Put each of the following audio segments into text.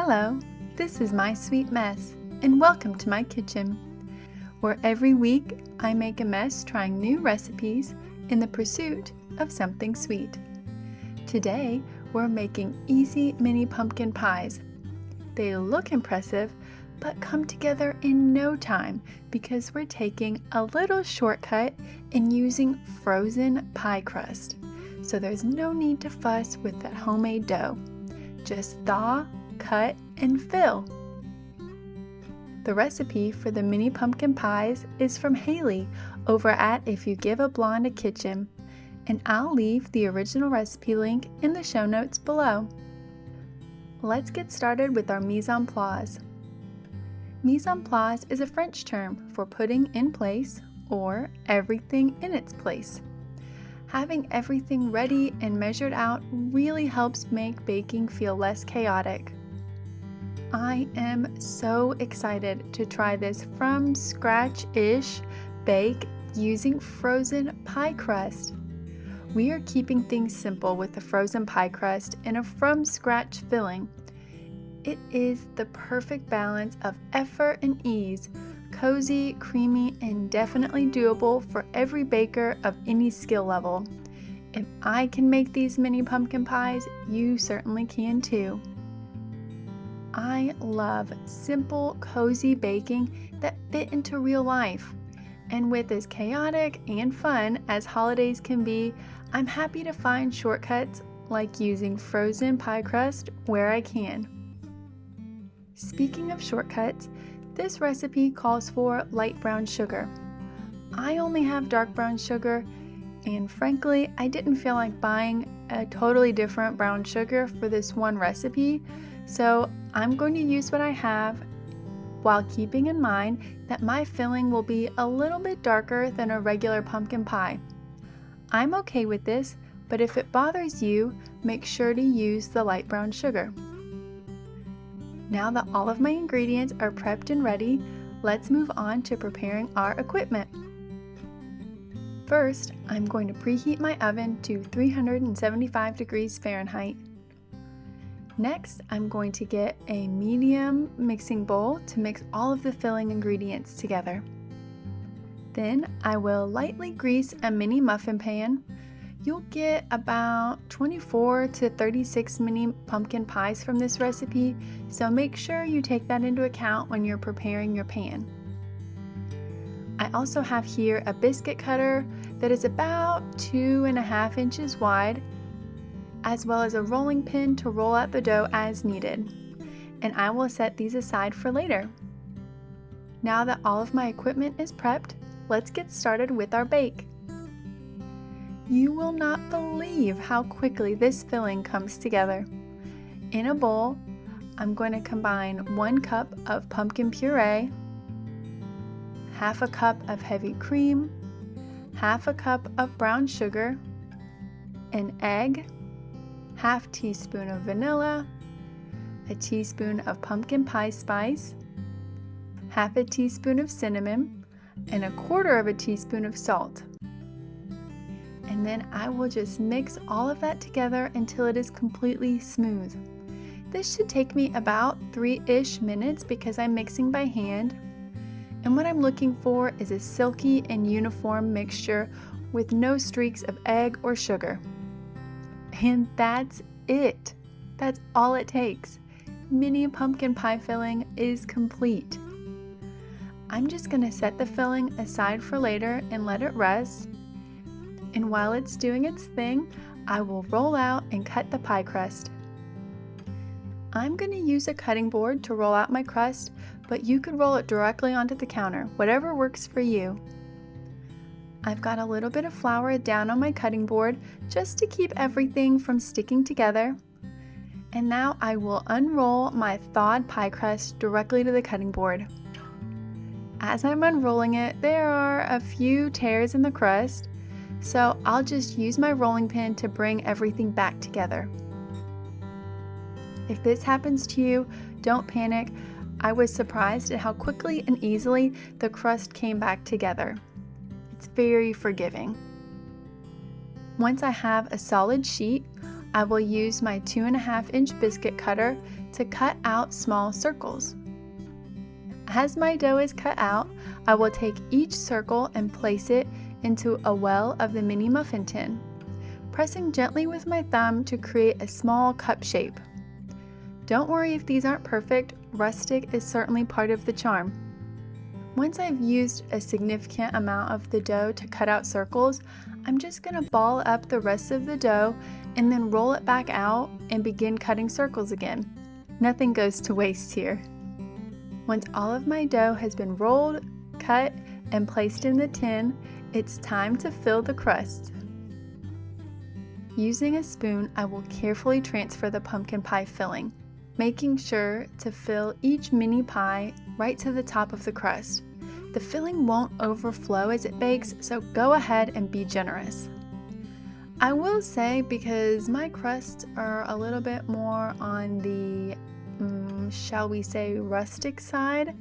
Hello, this is My Sweet Mess, and welcome to my kitchen, where every week I make a mess trying new recipes in the pursuit of something sweet. Today, we're making easy mini pumpkin pies. They look impressive, but come together in no time because we're taking a little shortcut in using frozen pie crust. So there's no need to fuss with that homemade dough. Just thaw, cut, and fill. The recipe for the mini pumpkin pies is from Haley over at If You Give a Blonde a Kitchen, and I'll leave the original recipe link in the show notes below. Let's get started with our mise en place. Mise en place is a French term for putting in place or everything in its place. Having everything ready and measured out really helps make baking feel less chaotic. I am so excited to try this from scratch-ish bake using frozen pie crust. We are keeping things simple with the frozen pie crust and a from scratch filling. It is the perfect balance of effort and ease, cozy, creamy, and definitely doable for every baker of any skill level. If I can make these mini pumpkin pies, you certainly can too. I love simple, cozy baking that fit into real life. And with as chaotic and fun as holidays can be, I'm happy to find shortcuts like using frozen pie crust where I can. Speaking of shortcuts, this recipe calls for light brown sugar. I only have dark brown sugar, and frankly, I didn't feel like buying a totally different brown sugar for this one recipe, so I'm going to use what I have while keeping in mind that my filling will be a little bit darker than a regular pumpkin pie. I'm okay with this, but if it bothers you, make sure to use the light brown sugar. Now that all of my ingredients are prepped and ready, let's move on to preparing our equipment. First, I'm going to preheat my oven to 375 degrees Fahrenheit. Next, I'm going to get a medium mixing bowl to mix all of the filling ingredients together. Then I will lightly grease a mini muffin pan. You'll get about 24 to 36 mini pumpkin pies from this recipe, so make sure you take that into account when you're preparing your pan. I also have here a biscuit cutter that is about 2.5 inches wide, as well as a rolling pin to roll out the dough as needed. And I will set these aside for later. Now that all of my equipment is prepped, let's get started with our bake. You will not believe how quickly this filling comes together. In a bowl, I'm going to combine 1 cup of pumpkin puree, half a cup of heavy cream, half a cup of brown sugar, an egg, half teaspoon of vanilla, a teaspoon of pumpkin pie spice, half a teaspoon of cinnamon, and 1/4 teaspoon of salt. And then I will just mix all of that together until it is completely smooth. This should take me about 3-ish minutes because I'm mixing by hand. And what I'm looking for is a silky and uniform mixture with no streaks of egg or sugar. And that's it. That's all it takes. Mini pumpkin pie filling is complete. I'm just going to set the filling aside for later and let it rest. And while it's doing its thing, I will roll out and cut the pie crust. I'm going to use a cutting board to roll out my crust, but you could roll it directly onto the counter, whatever works for you. I've got a little bit of flour down on my cutting board just to keep everything from sticking together. And now I will unroll my thawed pie crust directly to the cutting board. As I'm unrolling it, there are a few tears in the crust, so I'll just use my rolling pin to bring everything back together. If this happens to you, don't panic. I was surprised at how quickly and easily the crust came back together. It's very forgiving. Once I have a solid sheet, I will use my 2.5-inch biscuit cutter to cut out small circles. As my dough is cut out, I will take each circle and place it into a well of the mini muffin tin, pressing gently with my thumb to create a small cup shape. Don't worry if these aren't perfect, rustic is certainly part of the charm. Once I've used a significant amount of the dough to cut out circles, I'm just going to ball up the rest of the dough and then roll it back out and begin cutting circles again. Nothing goes to waste here. Once all of my dough has been rolled, cut, and placed in the tin, it's time to fill the crust. Using a spoon, I will carefully transfer the pumpkin pie filling, making sure to fill each mini pie right to the top of the crust. The filling won't overflow as it bakes, so go ahead and be generous. I will say, because my crusts are a little bit more on the shall we say rustic side,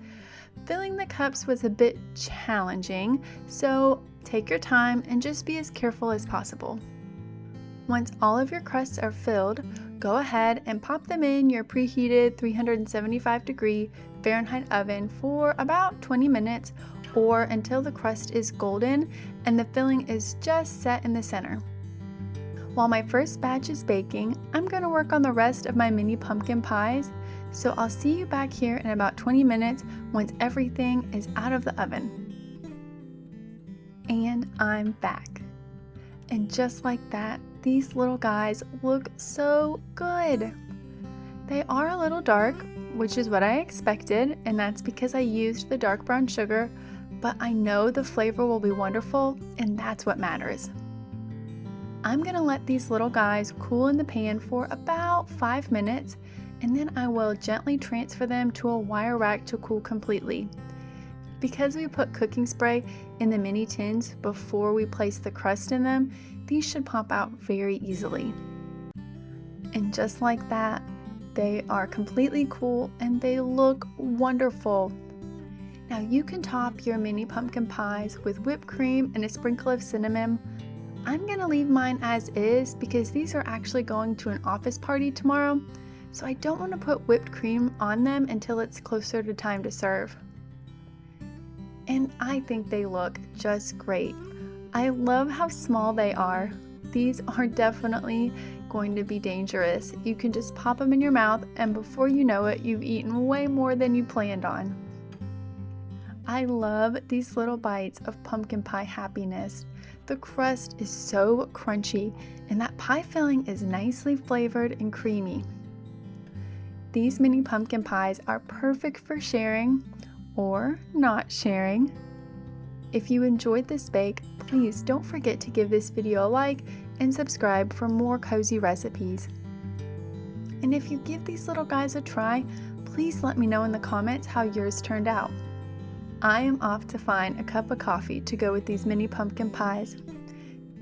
filling the cups was a bit challenging, so take your time and just be as careful as possible. Once all of your crusts are filled, go ahead and pop them in your preheated 375-degree Fahrenheit oven for about 20 minutes or until the crust is golden and the filling is just set in the center. While my first batch is baking, I'm going to work on the rest of my mini pumpkin pies, so I'll see you back here in about 20 minutes once everything is out of the oven. And I'm back. And just like that, these little guys look so good. They are a little dark, which is what I expected, and that's because I used the dark brown sugar, but I know the flavor will be wonderful, and that's what matters. I'm gonna let these little guys cool in the pan for about 5 minutes, and then I will gently transfer them to a wire rack to cool completely. Because we put cooking spray in the mini tins before we place the crust in them, these should pop out very easily. And just like that, they are completely cool and they look wonderful. Now you can top your mini pumpkin pies with whipped cream and a sprinkle of cinnamon. I'm gonna leave mine as is because these are actually going to an office party tomorrow, so I don't want to put whipped cream on them until it's closer to time to serve. And I think they look just great. I love how small they are. These are definitely going to be dangerous. You can just pop them in your mouth and before you know it, you've eaten way more than you planned on. I love these little bites of pumpkin pie happiness. The crust is so crunchy and that pie filling is nicely flavored and creamy. These mini pumpkin pies are perfect for sharing or not sharing. If you enjoyed this bake, please don't forget to give this video a like and subscribe for more cozy recipes. And if you give these little guys a try, please let me know in the comments how yours turned out. I am off to find a cup of coffee to go with these mini pumpkin pies.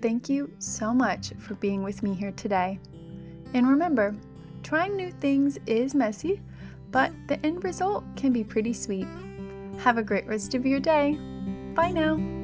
Thank you so much for being with me here today. And remember, trying new things is messy, but the end result can be pretty sweet. Have a great rest of your day. Bye now.